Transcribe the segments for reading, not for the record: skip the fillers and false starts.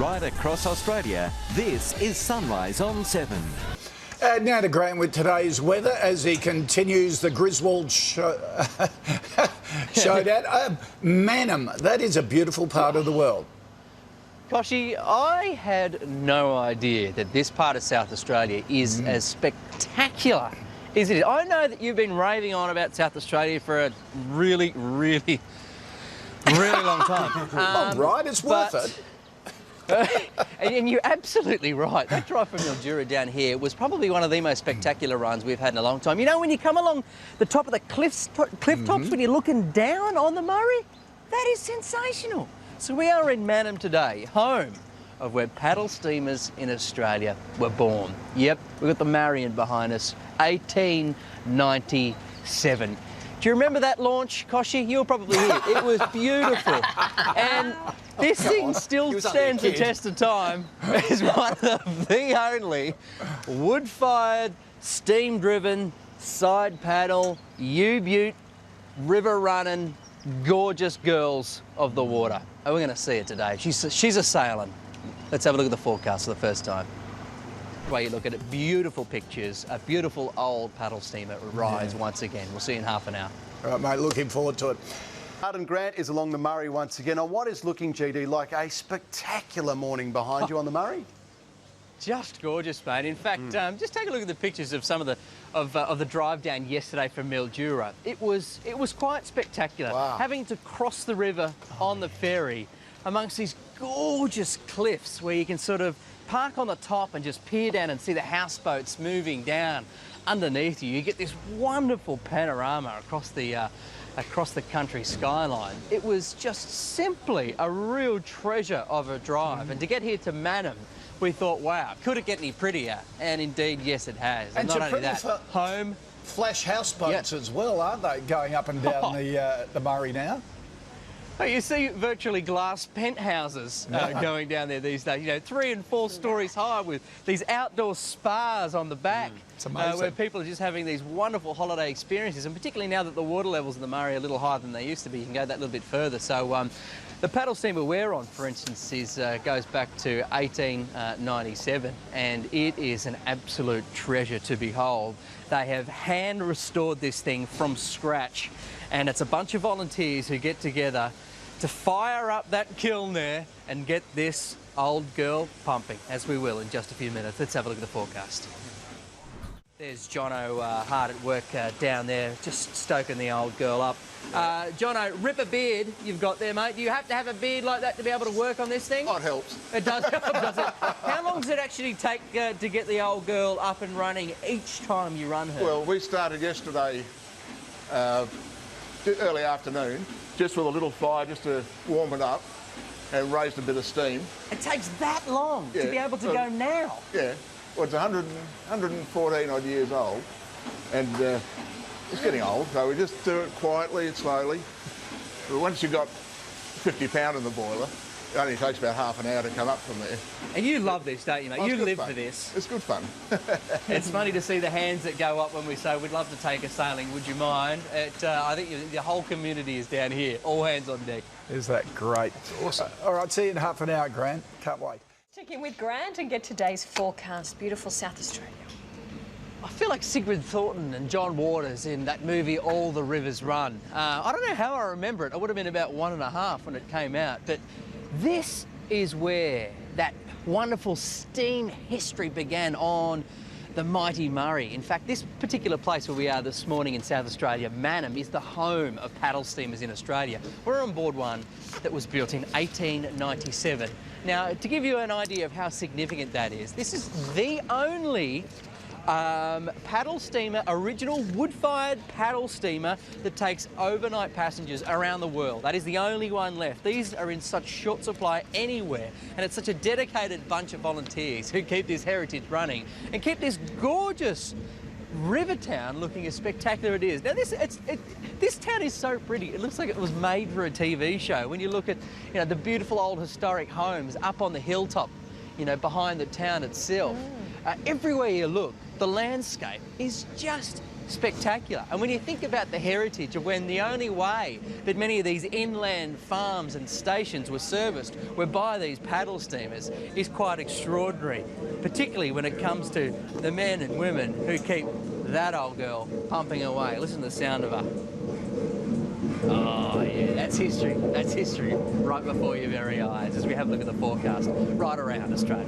right across Australia, this is Sunrise on 7. Now to Grant with today's weather as he continues the Griswold showdown. Mannum, that is a beautiful part of the world. Koshi, I had no idea that this part of South Australia is as spectacular as it is. I know that you've been raving on about South Australia for a really long time. All right, it's worth it. And you're absolutely right. That drive from Mildura down here was probably one of the most spectacular runs we've had in a long time. You know, when you come along the top of the cliff tops, when you're looking down on the Murray, that is sensational. So we are in Mannum today, home of where paddle steamers in Australia were born. Yep, we've got the Marion behind us, 1897. Do you remember that launch, Koshi? You were probably here. It was beautiful. And this thing still stands the test of time as one of the only wood-fired, steam-driven, side paddle, U-Butte, river-running, gorgeous girls of the water. And we're going to see it today. She's a sailing. Let's have a look at the forecast for the first time. The way you look at it, beautiful pictures, a beautiful old paddle steamer rides once again. We'll see you in half an hour. All right, mate, looking forward to it. Arden Grant is along the Murray once again on what is looking, GD, like a spectacular morning behind you on the Murray. Just gorgeous, mate. In fact, just take a look at the pictures of some of the drive down yesterday from Mildura. It was quite spectacular. Wow. Having to cross the river on the ferry amongst these gorgeous cliffs where you can sort of park on the top and just peer down and see the houseboats moving down underneath you. You get this wonderful panorama across the country skyline. It was just simply a real treasure of a drive. And to get here to Mannum, we thought, wow, could it get any prettier? And indeed, yes, it has. And not only that, home. Flash houseboats as well, aren't they, going up and down the Murray now? Oh, you see virtually glass penthouses going down there these days, you know, 3 and 4 stories high with these outdoor spas on the back. It's amazing. Where people are just having these wonderful holiday experiences, and particularly now that the water levels in the Murray are a little higher than they used to be, you can go that little bit further. So the paddle steamer we're on, for instance, goes back to 1897, and it is an absolute treasure to behold. They have hand restored this thing from scratch, and it's a bunch of volunteers who get together to fire up that kiln there and get this old girl pumping, as we will in just a few minutes. Let's have a look at the forecast. There's Jono hard at work down there, just stoking the old girl up. Jono, rip a beard you've got there, mate. Do you have to have a beard like that to be able to work on this thing? Oh, it helps. It does help, does it? How long does it actually take to get the old girl up and running each time you run her? Well, we started yesterday early afternoon, just with a little fire just to warm it up and raised a bit of steam. It takes that long to be able to go now? Yeah. Well, it's 114 odd years old, and it's getting old, so we just do it quietly and slowly. But once you've got 50 pound in the boiler, it only takes about half an hour to come up from there. And you love this, don't you, mate? Oh, You live fun. for this. It's good fun. It's funny to see the hands that go up when we say, we'd love to take a sailing, would you mind? I think the whole community is down here, all hands on deck. Is that great? It's awesome. All right, see you in half an hour, Grant. Can't wait. Check in with Grant and get today's forecast. Beautiful South Australia. I feel like Sigrid Thornton and John Waters in that movie All the Rivers Run. I don't know how I remember it. I would have been about 1.5 when it came out. But this is where that wonderful steam history began on the mighty Murray. In fact, this particular place where we are this morning in South Australia, Mannum, is the home of paddle steamers in Australia. We're on board one that was built in 1897. Now, to give you an idea of how significant that is, this is the only paddle steamer, original wood-fired paddle steamer that takes overnight passengers around the world. That is the only one left. These are in such short supply anywhere, and it's such a dedicated bunch of volunteers who keep this heritage running and keep this gorgeous river town looking as spectacular as it is. Now this town is so pretty. It looks like it was made for a TV show. When you look at, you know, the beautiful old historic homes up on the hilltop, you know, behind the town itself. Everywhere you look, the landscape is just spectacular. And when you think about the heritage of when the only way that many of these inland farms and stations were serviced were by these paddle steamers is quite extraordinary, particularly when it comes to the men and women who keep that old girl pumping away. Listen to the sound of her. Oh yeah, that's history. That's history right before your very eyes as we have a look at the forecast right around Australia.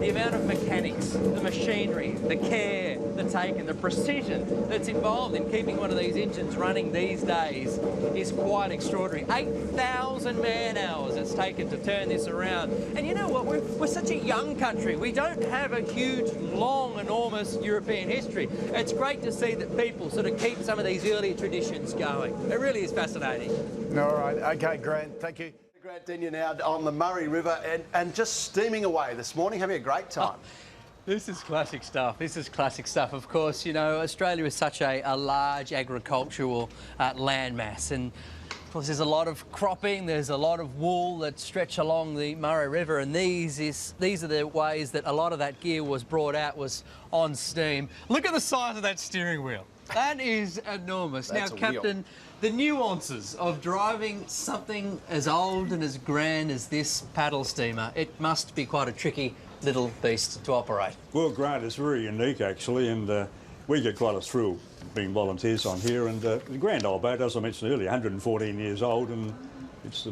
The amount of mechanics, the machinery, the care that's taken, the precision that's involved in keeping one of these engines running these days is quite extraordinary. 8,000 man-hours it's taken to turn this around. And you know what? We're such a young country. We don't have a huge, long, enormous European history. It's great to see that people sort of keep some of these early traditions going. It really is fascinating. All right. OK, Grant, thank you. Grant Denyer now on the Murray River and just steaming away this morning, having a great time. This is classic stuff. This is classic stuff. Of course, you know, Australia is such a large agricultural landmass, and of course there's a lot of cropping, there's a lot of wool that stretch along the Murray River, and these are the ways that a lot of that gear was brought out, was on steam. Look at the size of that steering wheel. That is enormous. That's now, a Captain, wheel. the nuances of driving something as old and as grand as this paddle steamer, it must be quite a tricky little beast to operate. Well, Grant, it's very unique actually, and we get quite a thrill being volunteers on here. And the grand old boat, as I mentioned earlier, 114 years old, and it's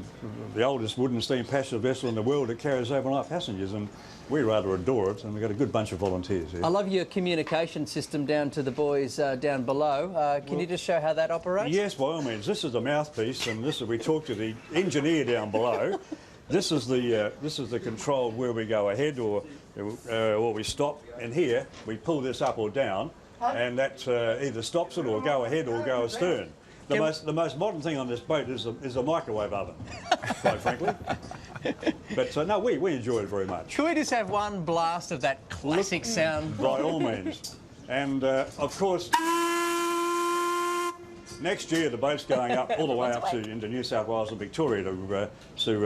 the oldest wooden steam passenger vessel in the world that carries overnight passengers, and we rather adore it, and we've got a good bunch of volunteers here. I love your communication system down to the boys down below. Can you just show how that operates? Yes, by all means. This is the mouthpiece, and this is we talk to the engineer down below. This is the control where we go ahead or we stop, and here we pull this up or down, and that either stops it or go ahead or go astern. The most modern thing on this boat is a microwave oven, quite frankly. But no, we enjoy it very much. Could we just have one blast of that classic sound? By all means. And of course, next year the boat's going up all the way up into New South Wales and Victoria to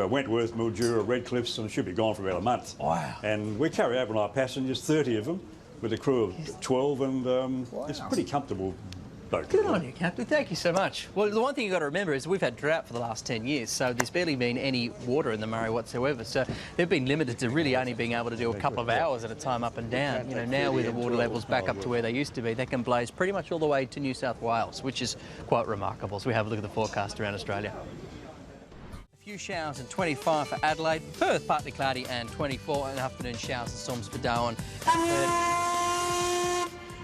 Wentworth, Mildura, Redcliffs, and it should be gone for about a month. Wow. And we carry overnight passengers, 30 of them, with a crew of 12, and it's a pretty comfortable boat. Good on you, Captain. Thank you so much. Well, the one thing you've got to remember is we've had drought for the last 10 years, so there's barely been any water in the Murray whatsoever. So they've been limited to really only being able to do a couple of hours at a time up and down. You know, now with the water levels back up to where they used to be, they can blaze pretty much all the way to New South Wales, which is quite remarkable. So we have a look at the forecast around Australia. A few showers and 25 for Adelaide. Perth, partly cloudy and 24, and afternoon showers and storms for Darwin and 30.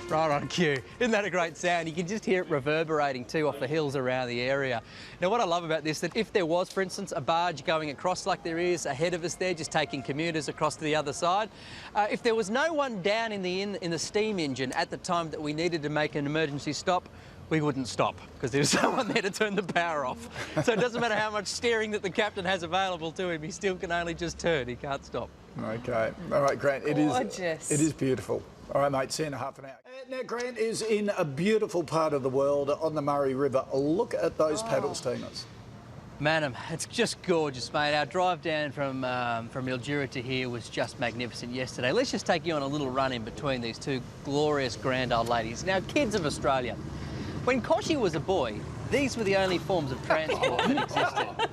Right on cue. Isn't that a great sound? You can just hear it reverberating too off the hills around the area. Now what I love about this, that if there was, for instance, a barge going across like there is ahead of us there, just taking commuters across to the other side, if there was no one down in the steam engine at the time that we needed to make an emergency stop, we wouldn't stop because there's someone there to turn the power off. So it doesn't matter how much steering that the captain has available to him, he still can only just turn, he can't stop. OK. All right, Grant, Gorgeous. it is beautiful. All right, mate, see you in half an hour. Now, Grant is in a beautiful part of the world on the Murray River. Look at those paddle steamers. Mannum, it's just gorgeous, mate. Our drive down from Mildura to here was just magnificent yesterday. Let's just take you on a little run in between these two glorious grand old ladies. Now, kids of Australia, when Koshi was a boy, these were the only forms of transport that existed.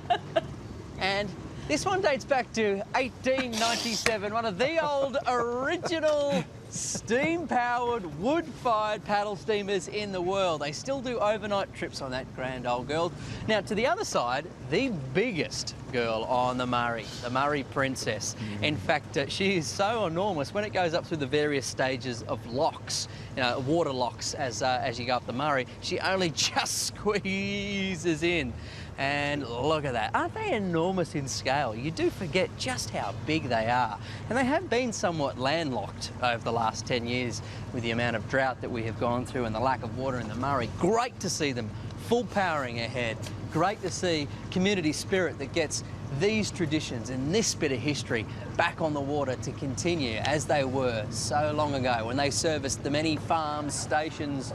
And this one dates back to 1897, one of the old original steam-powered, wood-fired paddle steamers in the world. They still do overnight trips on that grand old girl. Now, to the other side, the biggest girl on the Murray Princess. In fact, she is so enormous, when it goes up through the various stages of locks, you know, water locks as you go up the Murray, she only just squeezes in. And look at that. Aren't they enormous in scale? You do forget just how big they are. And they have been somewhat landlocked over the last 10 years with the amount of drought that we have gone through and the lack of water in the Murray. Great to see them full powering ahead. Great to see community spirit that gets these traditions and this bit of history back on the water to continue as they were so long ago when they serviced the many farms, stations,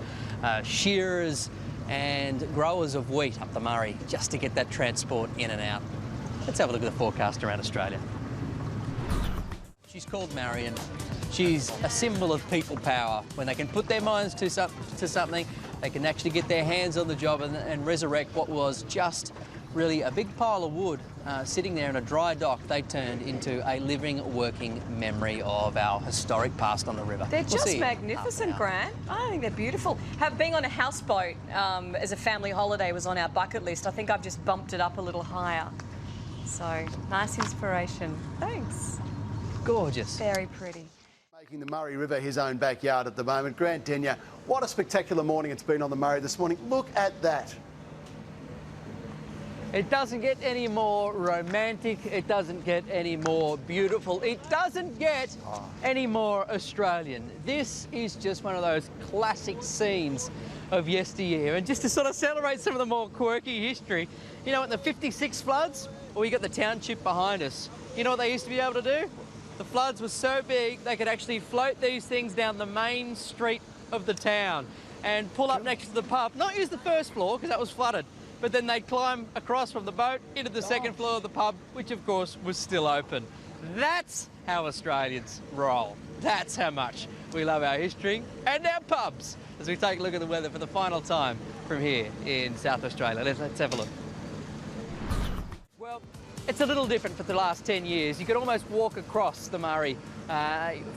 shearers, and growers of wheat up the Murray just to get that transport in and out. Let's have a look at the forecast around Australia. She's called Marion. She's a symbol of people power. When they can put their minds to something, they can actually get their hands on the job and resurrect what was just really a big pile of wood sitting there in a dry dock. They turned into a living, working memory of our historic past on the river. They're just magnificent, Grant. I think they're beautiful. Being on a houseboat as a family holiday was on our bucket list. I think I've just bumped it up a little higher. So, nice inspiration. Thanks. Gorgeous. Very pretty. Making the Murray River his own backyard at the moment. Grant Denyer, what a spectacular morning it's been on the Murray this morning. Look at that. It doesn't get any more romantic, it doesn't get any more beautiful, it doesn't get any more Australian. This is just one of those classic scenes of yesteryear. And just to sort of celebrate some of the more quirky history, you know, in the 56 floods, well, you got the township behind us. You know what they used to be able to do? The floods were so big, they could actually float these things down the main street of the town and pull up next to the pub, not use the first floor because that was flooded, but then they'd climb across from the boat into the second floor of the pub, which of course was still open. That's how Australians roll. That's how much we love our history and our pubs. As we take a look at the weather for the final time from here in South Australia. Let's have a look. Well, it's a little different for the last 10 years. You could almost walk across the Murray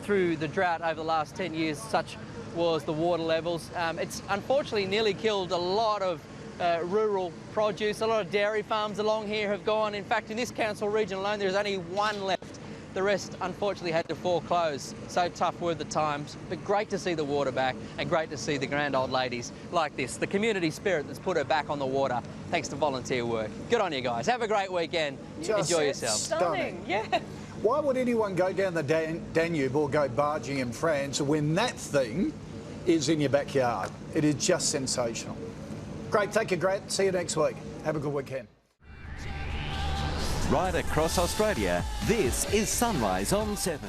through the drought over the last 10 years, such was the water levels. It's unfortunately nearly killed a lot of rural produce. A lot of dairy farms along here have gone. In fact, in this council region alone, there's only one left. The rest, unfortunately, had to foreclose. So tough were the times, but great to see the water back and great to see the grand old ladies like this. The community spirit that's put her back on the water thanks to volunteer work. Good on you guys. Have a great weekend. Enjoy yourselves. Stunning, yeah. Why would anyone go down the Danube or go barging in France when that thing is in your backyard? It is just sensational. Great, thank you, Grant. See you next week. Have a good weekend. Right across Australia, this is Sunrise on 7.